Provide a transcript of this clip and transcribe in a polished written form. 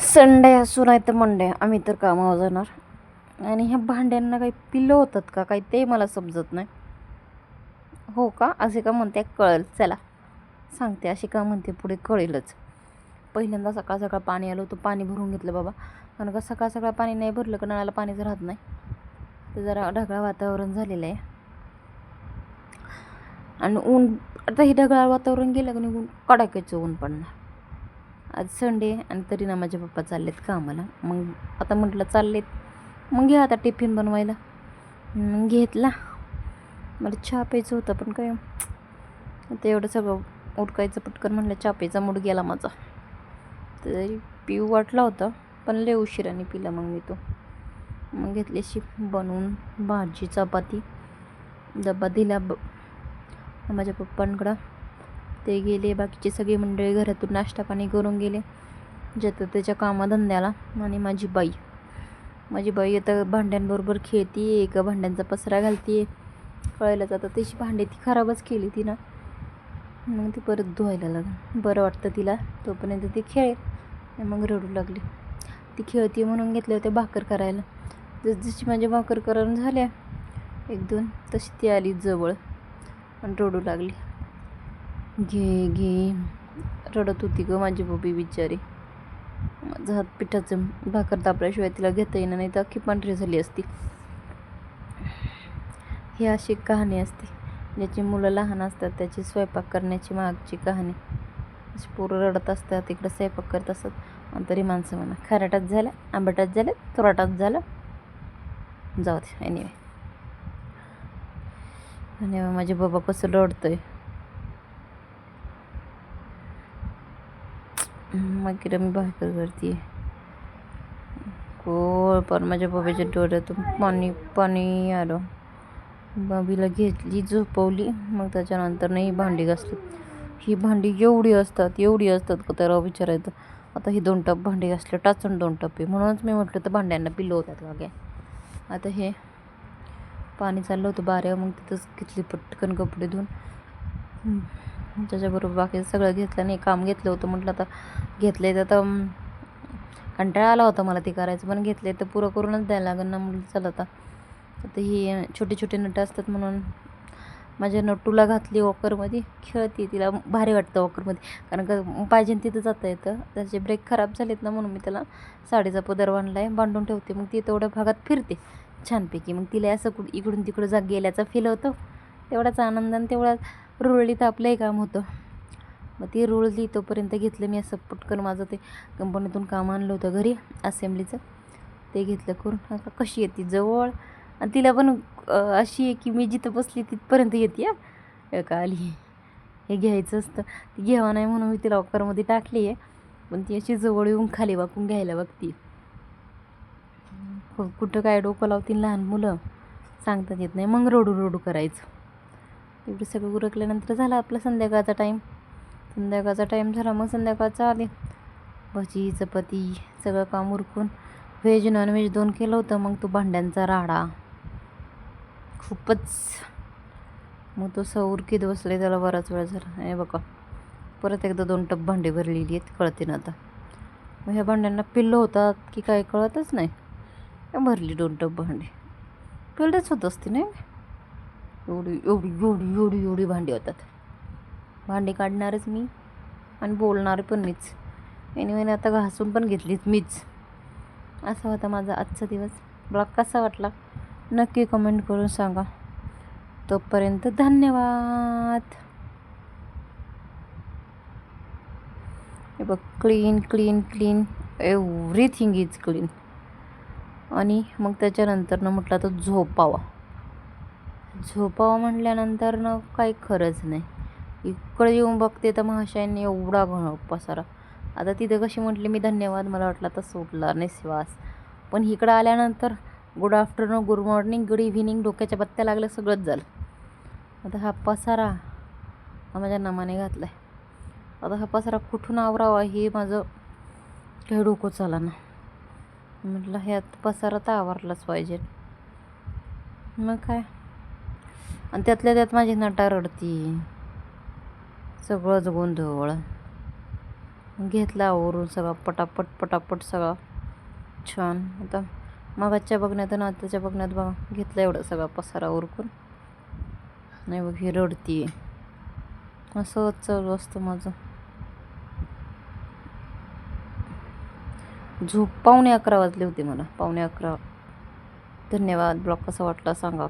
Sunday असू नाही तर मंडे आम्ही तर कामावर जाणार. आणि ह्या भांड्यांना काही पिल्लं होतात का काही ते मला समजत नाही. हो का असे का म्हणते कळेल, चला सांगते अशी का म्हणते पुढे कळेलच. पहिल्यांदा सकाळ सकाळ पाणी आलं होतं, पाणी भरून घेतलं बाबा. कारण का सकाळ सकाळ पाणी नाही भरलं का नळाला पाणीच राहत नाही. तर जरा ढगाळ वातावरण झालेलं आहे आणि ऊन आता हे ढगाळ वातावरण गेलं का निघून कडाक्याचं ऊन पडणार. आज संडे आणि तरी ना माझे पप्पा चाललेत कामाला. मग आता म्हटलं चाललेत मग घ्या आता टिफिन बनवायला. घेतला. मला चहा प्यायचं होतं पण काय आता एवढं सगळं उरकायचं पटकन म्हटलं. चहा प्यायचा मूड गेला माझा. तरी पिऊ वाटला होता पण लय उशिराने पिला मग मी तो. मग घेतली अशी बनवून भाजी चपाती. डबा दिला माझ्या पप्पांकडं. ते गेले, बाकीचे सगळी मंडळी घरातून नाश्ता पाणी करून गेले ज्याचं त्याच्या कामाधंद्याला. आणि माझी बाई आता भांड्यांबरोबर खेळती, एका भांड्यांचा पसरा घालते. कळायलाच आता त्याची भांडी ती खराबच केली तिनं. मग ती परत धुवायला लागली. बरं वाटतं तिला तोपर्यंत ती खेळेल. मग रडू लागली. ती खेळती म्हणून घेतले होते भाकर करायला. जशी माझ्या भाकर करून झाल्या एक दोन तशी ती आली जवळ आणि रडू लागली. घे घे रडत होती ग माझी बबी बिचारी. माझं हात पिठाचं भाकर तापल्याशिवाय तिला घेता येणं नाही तर अख्खी पांढरी झाली असती. ही अशी कहाणी असते. ज्याची मुलं लहान असतात त्याची स्वयंपाक करण्याची मागची कहाणी. अशी पोरं रडत असतात तिकडं स्वयंपाक करत असतात आणि तरी माणसं म्हणा खाराटात झालं, आंबटात झालं, तुराटात झालं. जाऊ दे एनिवे. आणि माझे बाबा कसं रडतंय. मग मी भाकर करते कोळ पण माझ्या बाबाच्या डोळ्यातून पाणी आलं. बाबीला घेतली झोपवली. मग त्याच्यानंतर नाही भांडी घासली. ही भांडी एवढी असतात का त्याला विचारायचं. आता ही 2 टप भांडी घासले टाचून 2 टप आहे. म्हणूनच मी म्हटलं तर भांड्यांना पिल्लं होतात का काय. आता हे पाणी चाललं होतं बाऱ्या, मग तिथंच घेतली पटकन कपडे धुवून. त्याच्याबरोबर बाकी सगळं घेतलं नाही, काम घेतलं होतं. म्हटलं आता घेतले तर आता कंटाळा आला होता मला ते करायचं, पण घेतले तर पुरं करूनच द्यायला लागेल ना. म्हटलं चला आता ही छोटे छोटे नटं असतात म्हणून माझ्या नटूला घातली वॉकरमध्ये. खेळते, तिला भारी वाटतं वॉकरमध्ये. कारण का पाहिजे तिथं जाता येतं. त्याचे ब्रेक खराब झालेत ना म्हणून मी त्याला साडीचा पदर बांधून ठेवते. मग ती तेवढ्या भागात फिरते छानपैकी. मग तिला असं इकडून तिकडं गेल्याचा फील होतो. तेवढाच आनंद आणि तेवढा रुळली तर आपलंही काम होतं. मग ती रुळली तोपर्यंत घेतलं मी असं पटकन. माझं ते कंपनीतून काम आणलं होतं घरी असेंब्लीचं, ते घेतलं करून. कशी येते जवळ आणि तिला पण अशी आहे की मी जिथं बसली तिथपर्यंत येते. का आली हे घ्यायचं असतं. ती घ्यावा नाही म्हणून मी तिला वॉकरमध्ये टाकली आहे, पण ती अशी जवळ येऊन खाली वाकून घ्यायला बघते. कुठं काय डोकं लावतील लहान मुलं सांगतात येत नाही. मग रडू करायचं. एवढं सगळं उरकल्यानंतर झाला आपला संध्याकाळचा टाईम झाला. मग संध्याकाळचा आले भाजी चपाती सगळं काम उरकून. व्हेज नॉनव्हेज 2 केलं होतं. मग तो भांड्यांचा राडा खूपच. मग तो उरकीत बसले त्याला बराच वेळ झाला. हे बघा परत एकदा 2 टप भांडी भरलेली आहेत. कळते ना आता. मग ह्या भांड्यांना पिल्लं होतात की काय कळतच नाही. भरली 2 टप भांडी. पिल्लंच होत असते नाही. एवढी भांडी होतात. भांडी काढणारच मी आणि बोलणार पण मीच. एनिवे आता घासून पण घेतलीच मीच. असा होता माझा आजचा दिवस. ब्लॉग कसा वाटला नक्की कमेंट करून सांगा. तोपर्यंत धन्यवाद. हे बघ क्लीन एव्हरीथिंग इज क्लीन. आणि मग त्याच्यानंतर म्हटलं तर झोपावा म्हटल्यानंतर काही खरंच नाही. इकडे येऊन बघते तर महाशयांनी एवढा घन पसारा. आता तिथं कशी म्हटली मी धन्यवाद, मला वाटलं तर सुटला नाही श्वास. पण इकडं आल्यानंतर good afternoon, good morning, good evening, डोक्याच्या बत्त्या लागल्या, सगळंच झालं. आता हा पसारा माझ्या नामाने घातला आहे. आता हा पसारा कुठून आवरावा हे माझं काही डोकं चाला ना. म्हटलं ह्यात पसारा तर आवरलाच पाहिजे. मग काय. आणि त्यातल्या त्यात माझी नटा रडती. सगळंच गोंधळ. घेतला आवरून सगळा पटापट पटापट सगळा छान. आता मगाच्या बघण्यात आणि आताच्या बघण्यात बघा घेतला एवढा सगळा पसारा उरकून. नाही बघ ही रडतीये. असंच चालू असतं माझं. झोप 11:15 वाजले होते मला, 11:15. धन्यवाद. ब्लॉग कसा वाटला सांगा.